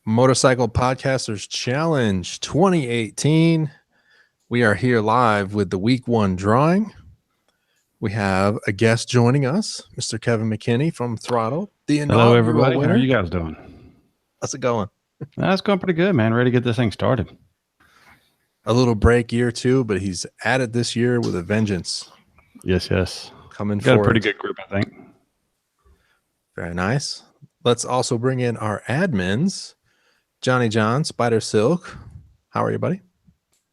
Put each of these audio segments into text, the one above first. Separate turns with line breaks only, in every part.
Motorcycle Podcasters Challenge 2018. We are here live with the week one drawing. We have a guest joining us, Mr. Kevin McKinney from Throttle.
Hello, everybody. Winner. How are you guys doing?
How's it going?
That's going pretty good, man. Ready to get this thing started.
A little break year two, but he's at it this year with a vengeance.
Yes.
Coming
got a pretty good group, I think.
Very nice. Let's also bring in our admins, Johnny John, Spider Silk. How are you, buddy?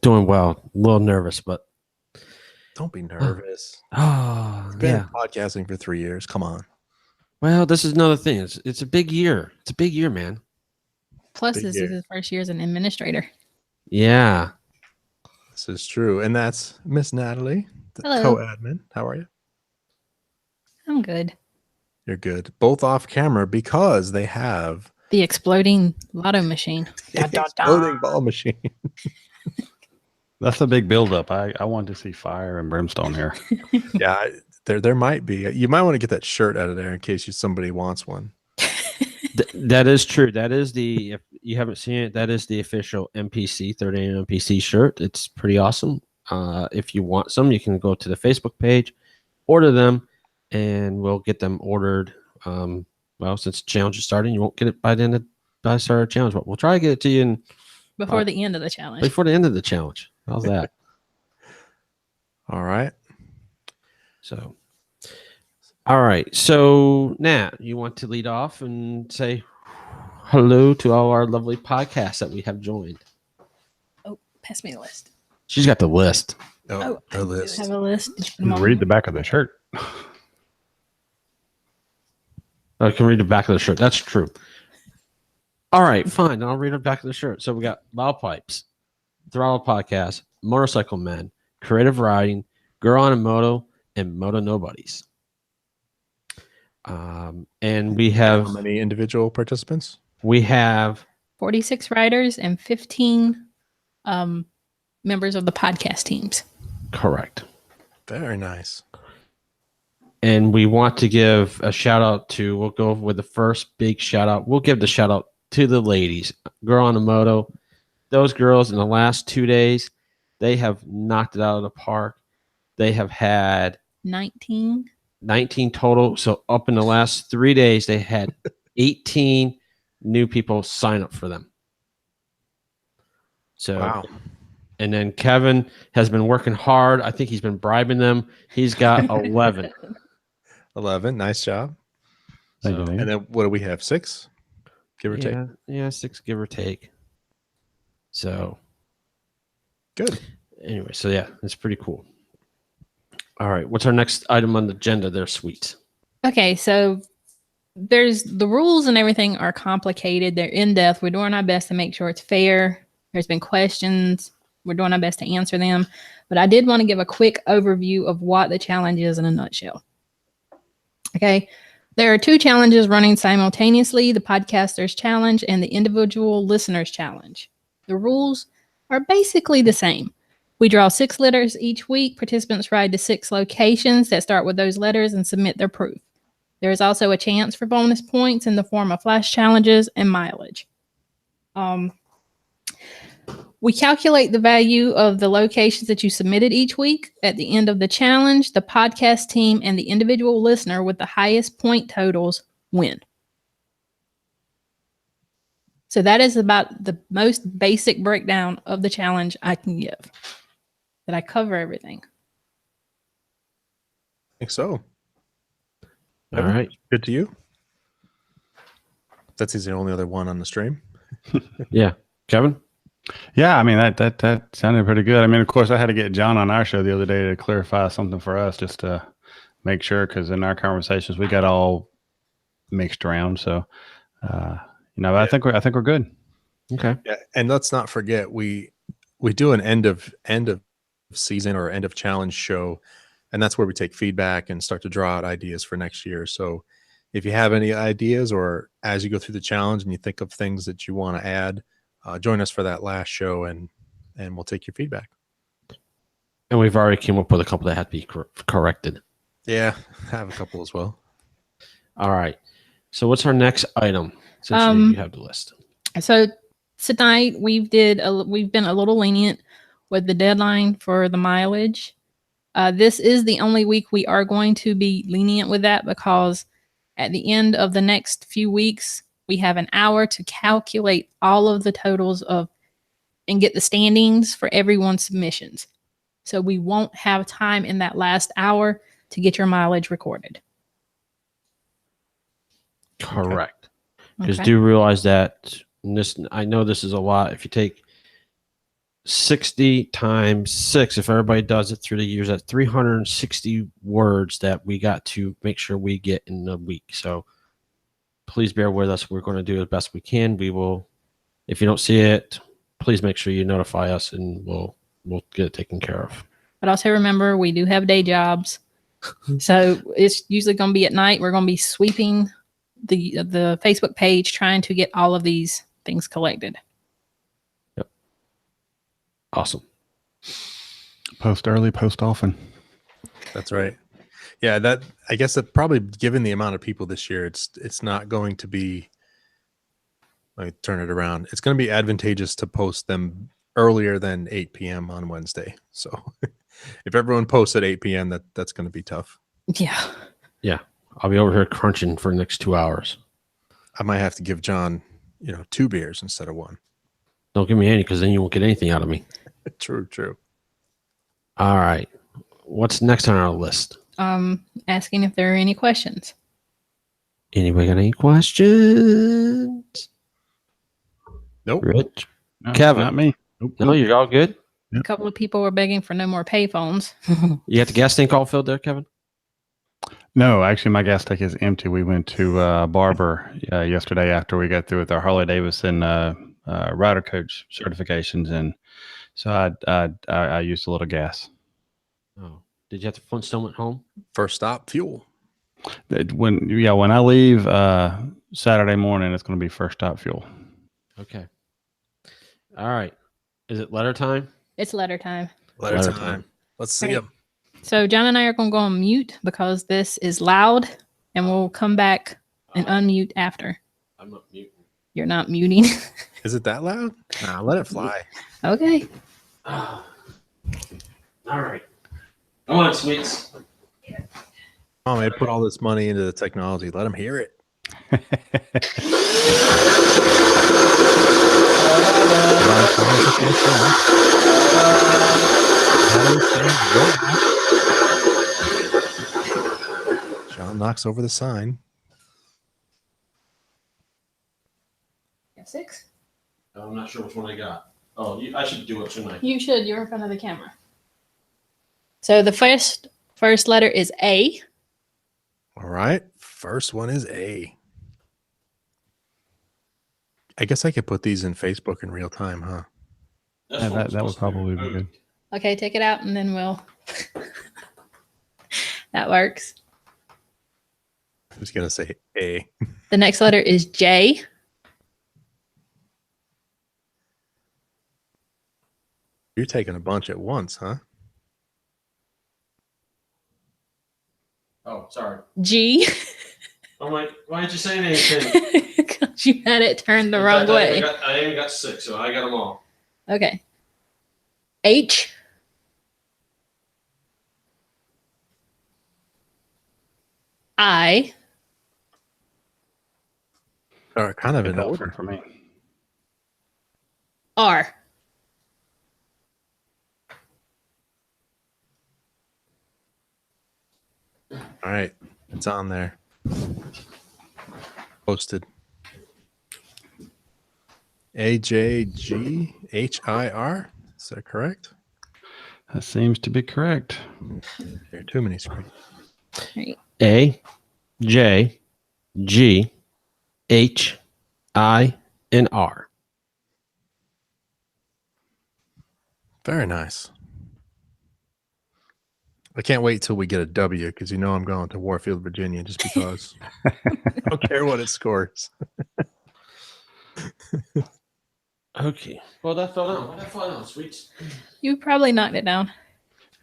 Doing well. A little nervous, but
don't be nervous.
You've
been podcasting for 3 years. Come on.
Well, this is another thing. It's a big year. It's a big year, man.
Plus, this is his first year as an administrator.
Yeah.
This is true. And that's Miss Natalie, the co-admin. How are you?
I'm good.
You're good. Both off camera because they have
the exploding lotto machine.
Exploding ball machine.
That's a big buildup. I want to see fire and brimstone here.
Yeah, there might be. You might want to get that shirt out of there in case somebody wants one.
That is true. That is if you haven't seen it, that is the official MPC, third annual MPC shirt. It's pretty awesome. If you want some, you can go to the Facebook page, order them, and we'll get them ordered. Well, since the challenge is starting, you won't get it by the start of the challenge, but we'll try to get it to you
before the end of the challenge.
Before the end of the challenge. How's that?
All right.
So, all right. So, Nat, you want to lead off and say hello to all our lovely podcasts that we have joined?
Oh, pass me the list.
She's got the list.
Oh,
I
list.
have a list.
Read the back of the shirt.
I can read the back of the shirt. That's true. All right, fine. I'll read the back of the shirt. So we got Loud Pipes, Throttle Podcast, Motorcycle Men, Creative Riding, Girl on a Moto, and Moto Nobodies. And we have
how many individual participants?
We have
46 riders and 15 members of the podcast teams.
Correct.
Very nice.
And we want to give a shout out to, we'll go with the first big shout out. We'll give the shout out to the ladies. Girl on a Moto. Those girls in the last 2 days, they have knocked it out of the park. They have had
19
total. So up in the last 3 days, they had 18 new people sign up for them. So,
wow.
And then Kevin has been working hard. I think he's been bribing them. He's got 11.
11. Nice job.
Thank you.
And then what do we have? 6? Give or take?
Yeah, 6 give or take. So
good.
Anyway, so yeah, it's pretty cool. All right. What's our next item on the agenda there, Sweet?
Okay, so there's the rules and everything are complicated. They're in depth. We're doing our best to make sure it's fair. There's been questions. We're doing our best to answer them. But I did want to give a quick overview of what the challenge is in a nutshell. Okay, there are 2 challenges running simultaneously, the Podcasters Challenge and the Individual Listeners Challenge. The rules are basically the same. We draw 6 letters each week. Participants ride to 6 locations that start with those letters and submit their proof. There is also a chance for bonus points in the form of flash challenges and mileage. We calculate the value of the locations that you submitted each week. At the end of the challenge, the podcast team and the individual listener with the highest point totals win. So that is about the most basic breakdown of the challenge I can give. Did I cover everything?
I think so.
All right.
Good to you. That's the only other one on the stream.
Yeah. Kevin?
Yeah, I mean, that sounded pretty good. I mean, of course, I had to get John on our show the other day to clarify something for us just to make sure, because in our conversations, we got all mixed around. So, I think we're good.
Okay.
Yeah, and let's not forget we do an end of season or end of challenge show, and that's where we take feedback and start to draw out ideas for next year. So if you have any ideas, or as you go through the challenge and you think of things that you want to add, join us for that last show, and we'll take your feedback.
And we've already came up with a couple that had to be corrected.
Yeah, I have a couple as well.
All right. So what's our next item? Since you have the list.
So tonight we've been a little lenient with the deadline for the mileage. This is the only week we are going to be lenient with that because at the end of the next few weeks, we have an hour to calculate all of the totals of and get the standings for everyone's submissions. So we won't have time in that last hour to get your mileage recorded.
Correct. Because
Okay.
do realize that this, I know this is a lot. If you take 60 times 6, if everybody does it through the years, that's 360 words that we got to make sure we get in a week. So please bear with us. We're going to do the best we can. We will, if you don't see it, please make sure you notify us and we'll get it taken care of.
But also remember, we do have day jobs. So it's usually going to be at night. We're going to be sweeping the Facebook page, trying to get all of these things collected.
Awesome.
Post early, post often.
That's right. Yeah, that I guess that probably given the amount of people this year, it's not going to be. Let me turn it around. It's going to be advantageous to post them earlier than 8 p.m. on Wednesday. So if everyone posts at 8 p.m., that's going to be tough.
Yeah.
I'll be over here crunching for the next 2 hours.
I might have to give John, 2 beers instead of 1.
Don't give me any because then you won't get anything out of me.
True.
All right. What's next on our list?
Asking if there are any questions.
Anybody got any questions?
Nope.
Rich?
No,
Kevin.
not me. Nope.
No, you're all good?
A couple of people were begging for no more payphones.
You got the gas tank all filled there, Kevin?
No, actually, my gas tank is empty. We went to Barber yesterday after we got through with our Harley Davidson rider coach certifications, and so I used a little gas.
Oh. Did you have to Flintstone at home?
First stop, fuel.
When I leave Saturday morning, it's going to be first stop fuel.
Okay. All right. Is it letter time?
It's letter time.
Letter time. Let's see
Right.
them.
So John and I are going to go on mute because this is loud, and we'll come back and unmute after.
I'm not muting.
You're not muting.
Is it that loud? Nah, let it fly.
Okay.
All right. Come on, sweets.
Oh, man, put all this money into the technology. Let them hear it. John knocks over the sign.
6.
I'm not sure which one I got. Oh, I should do it, shouldn't I?
You should. You're in front of the camera. So the first letter is A.
All right. First one is A. I guess I could put these in Facebook in real time, huh?
Yeah, that would probably be good.
Okay, take it out and then we'll. That works.
I was going to say A.
The next letter is J.
You're taking a bunch at once, huh?
Oh, sorry.
G.
I'm like, why didn't you say anything?
Because you had it turned the wrong way.
I even got 6, so I got them all.
Okay. H. I.
Or kind of in
That's
order.
for me.
R.
All right. It's on there. Posted. AJGHIR. Is that correct?
That seems to be correct.
There are too many screens.
Right.
A, J, G, H, I, and R.
Very nice. I can't wait till we get a W because I'm going to Warfield, Virginia just because. I don't care what it scores.
Okay. Well, that fell down. That fell down, sweets.
You probably knocked it down.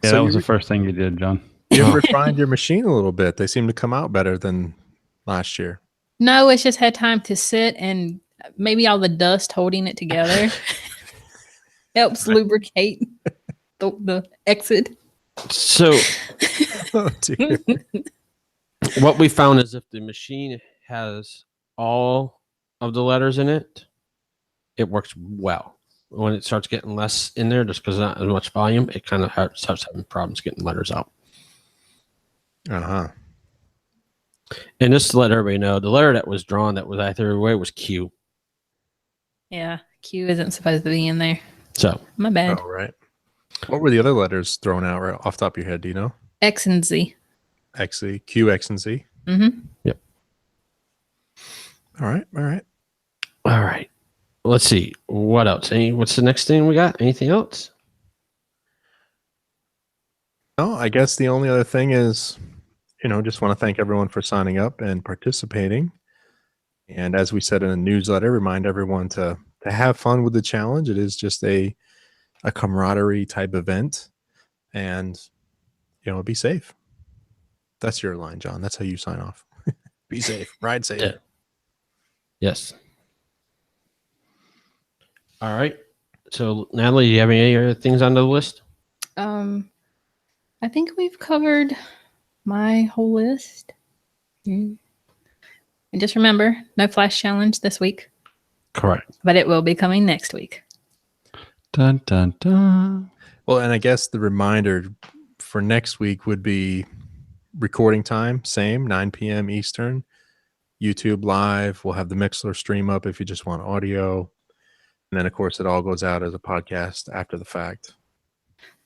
Yeah,
So
that was
you-
the first thing you did, John.
You've refined your machine a little bit. They seem to come out better than last year.
No, it's just had time to sit and maybe all the dust holding it together helps lubricate the exit.
So
Oh dear.
what we found is if the machine has all of the letters in it, it works well. When it starts getting less in there, just because not as much volume, it kind of starts having problems getting letters out.
Uh-huh.
And just to let everybody know, the letter that was drawn that was I threw away was Q.
Yeah, Q isn't supposed to be in there.
So
My bad.
Oh, right. What were the other letters thrown out right off the top of your head? Do you know?
X and Z.
X, E, Q, X, and Z.
Mm-hmm.
All right. All right.
all right, let's see what else. What's the next thing we got? Anything else?
No, I guess the only other thing is, just want to thank everyone for signing up and participating. And as we said in a newsletter, remind everyone to have fun with the challenge. It is just a camaraderie type event, and be safe. That's your line, John. That's how you sign off. Be safe. Ride safe.
Yeah. Yes. All right. So Natalie, do you have any other things on the list?
I think we've covered my whole list. And just remember, no flash challenge this week,
Correct.
but it will be coming next week.
Dun dun dun.
Well, and I guess the reminder for next week would be recording time, same 9 p.m. Eastern. YouTube live. We'll have the Mixler stream up if you just want audio. And then, of course, it all goes out as a podcast after the fact.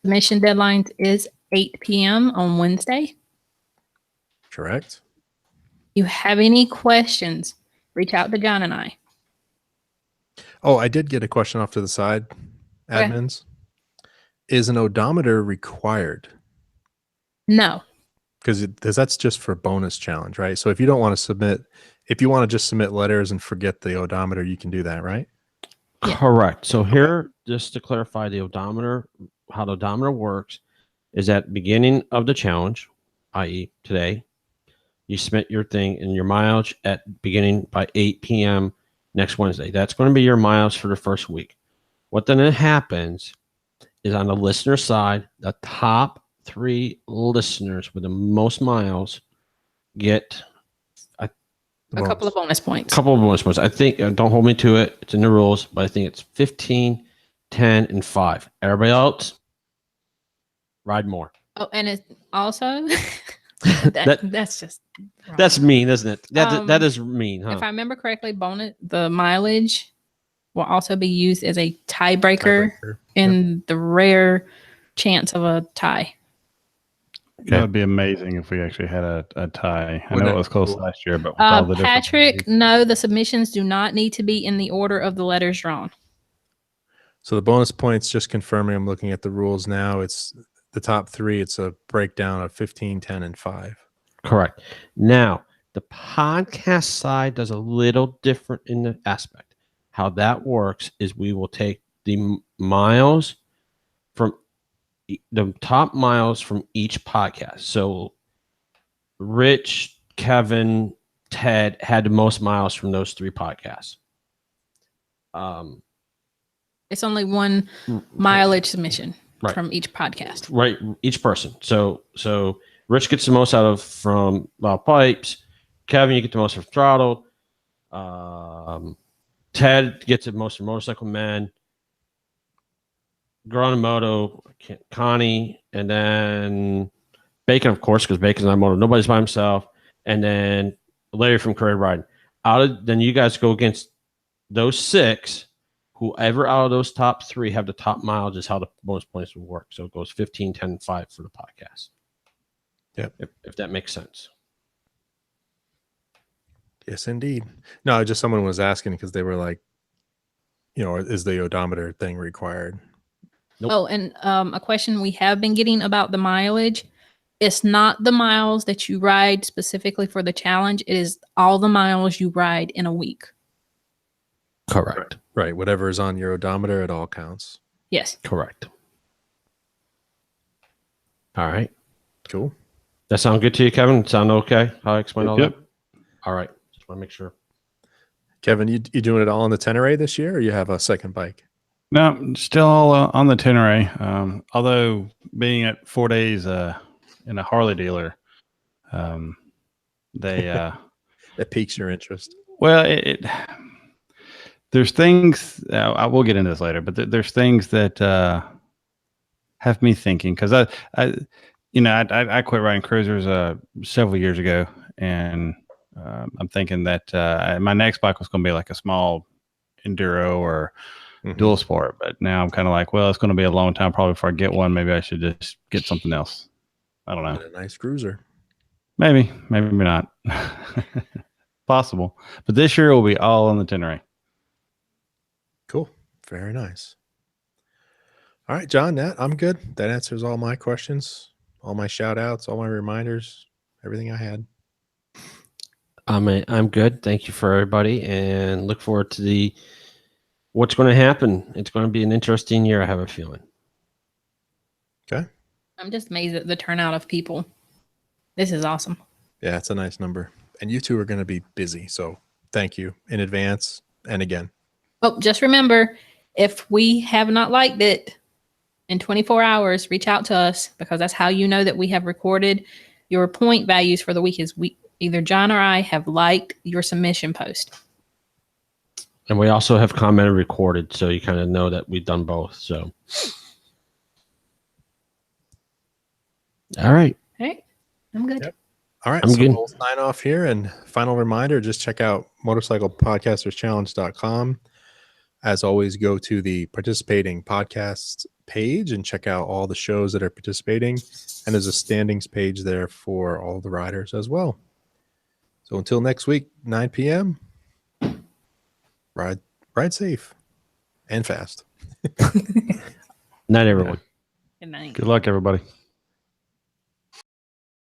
Submission deadline is 8 p.m. on Wednesday.
Correct?
You have any questions, reach out to John and I.
Oh, I did get a question off to the side,
Okay.
admins. Is an odometer required?
No.
Because that's just for bonus challenge, right? So if you don't want to submit, if you want to just submit letters and forget the odometer, you can do that, right?
Yeah.
Correct. So here, just to clarify the odometer, how the odometer works is at beginning of the challenge, i.e. today, you submit your thing and your mileage at beginning by 8 p.m. next Wednesday. That's going to be your miles for the first week. What then happens is on the listener side, the top 3 listeners with the most miles get
A couple of bonus points.
couple of bonus points. I think, don't hold me to it. It's in the rules, but I think it's 15, 10, and 5. Everybody else, ride more.
Oh, and it's also that's just wrong.
That's mean, isn't it? That
Um,
is mean, huh?
If I remember correctly, the mileage will also be used as a tiebreaker in the rare chance of a tie.
That would be amazing if we actually had a tie. I know it was close last year, but with all the different
Patrick,
ways.
no, the submissions do not need to be in the order of the letters drawn.
So the bonus points, just confirming, I'm looking at the rules now. It's the top 3. It's a breakdown of 15, 10, and 5.
Correct. Now, the podcast side does a little different in the aspect. How that works is we will take the miles from the top miles from each podcast. So Rich, Kevin, Ted had the most miles from those 3 podcasts.
It's only one mileage submission
Right.
from each podcast.
Right, each person. So Rich gets the most out of from Loud Pipes. Kevin, you get the most from Throttled. Ted gets the most from Motorcycle Men. Gronemoto, Connie, and then Bacon, of course, because Bacon's not moto. Nobody's by himself. And then Larry from Career Riding. Then you guys go against those 6. Whoever out of those top 3 have the top mileage is how the bonus points will work. So it goes 15, 10, and 5 for the podcast.
Yep.
If that makes sense.
Yes, indeed. No, just someone was asking because they were like, is the odometer thing required?
Nope.
Oh, and a question we have been getting about the mileage. It's not the miles that you ride specifically for the challenge. It is all the miles you ride in a week.
Correct.
Right. Whatever is on your odometer, it all counts.
Yes.
Correct. All right.
Cool.
That sound good to you, Kevin? Sound okay? How I explained all
Yep.
that? All right. Just want to make sure.
Kevin, you doing it all on the Tenere this year, or you have a second bike?
No, still all on the Tenere. Although being at 4 days in a Harley dealer, they
That piques your interest.
well, there's things I will get into this later, but there's things that have me thinking because I quit riding cruisers several years ago, and I'm thinking that my next bike was going to be like a small enduro or dual sport, but now I'm kind of like, well, it's going to be a long time probably before I get one. Maybe I should just get something else. I don't know.
And a nice cruiser.
Maybe not. Possible, but this year will be all on the Tenere.
Cool. Very nice. All right, John, Nat, I'm good. That answers all my questions, all my shout outs, all my reminders, everything I had.
I'm good. Thank you for everybody, and look forward to what's going to happen. It's going to be an interesting year. I have a feeling.
Okay.
I'm just amazed at the turnout of people. This is awesome.
Yeah, it's a nice number. And you two are going to be busy. So thank you in advance and again.
Oh, just remember, if we have not liked it in 24 hours, reach out to us, because that's how you know that we have recorded. Your point values for the week is either John or I have liked your submission post.
And we also have commented recorded, so you kind of know that we've done both. So, all right.
All right. I'm good.
Yep. All right.
I'm
So
good.
we'll sign off here. And final reminder, just check out motorcyclepodcasterschallenge.com. As always, go to the participating podcasts page and check out all the shows that are participating. And there's a standings page there for all the riders as well. So until next week, 9 p.m., ride safe and fast.
Night, everyone.
Good night.
Good luck, everybody.